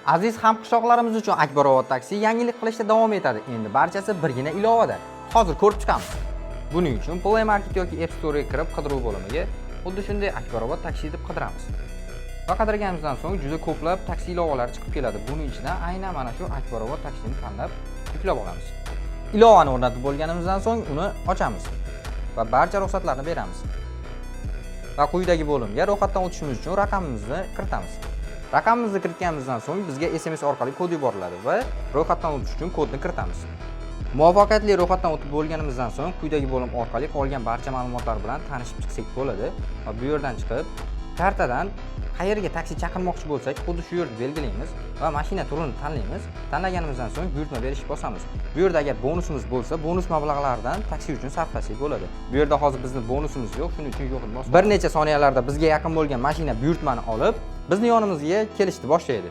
Aziz hamqishloqlarimiz uchun Akbarobod taksi yangilik qilishda davom etadi. Endi barchasi birgina ilovada. Hozir ko'rib chiqamiz. Buning uchun Play Market yoki App Store ga kirib, qidiruv bo'limiga xuddi shunday Akbarobod taksi deb qidiramiz. Va qidirganimizdan so'ng juda ko'plab taksi ilovalari chiqib keladi. Buning ichidan aynan mana shu Akbarobod taksini tanlab yuklab olamiz. Ilovani o'rnatib bo'lganimizdan so'ng uni ochamiz va barcha ruxsatlarni beramiz. Va quyidagi bo'limga ro'yxatdan o'tishimiz uchun raqamimizni kiritamiz. Raqamimizni kiritganimizdan so'ng bizga SMS orqali kod yuboriladi va ro'yxatdan o'tish uchun kodni kiritamiz. Muvaffaqiyatli ro'yxatdan o'tib bo'lganimizdan so'ng quyidagi bo'lim orqali qolgan barcha ma'lumotlar bilan tanishib chiqsak bo'ladi va bu yerdan chiqib kartadan qayerga taksi chaqirmoqchi bo'lsak, xuddi shu yerni belgilaymiz va mashina turini tanlaymiz. Tanlaganimizdan so'ng buyurtma berishni bosamiz. Bu yerda agar bonusimiz bo'lsa, bonus mablag'laridan taksi uchun sarflasak bo'ladi. Bu yerda hozir bizning bonusimiz yo'q, shuning uchun yo'qni bosamiz. Bir necha soniyalarda bizga yaqin bo'lgan mashina buyurtmani olib, bizni yonimizga kelishni boshlaydi.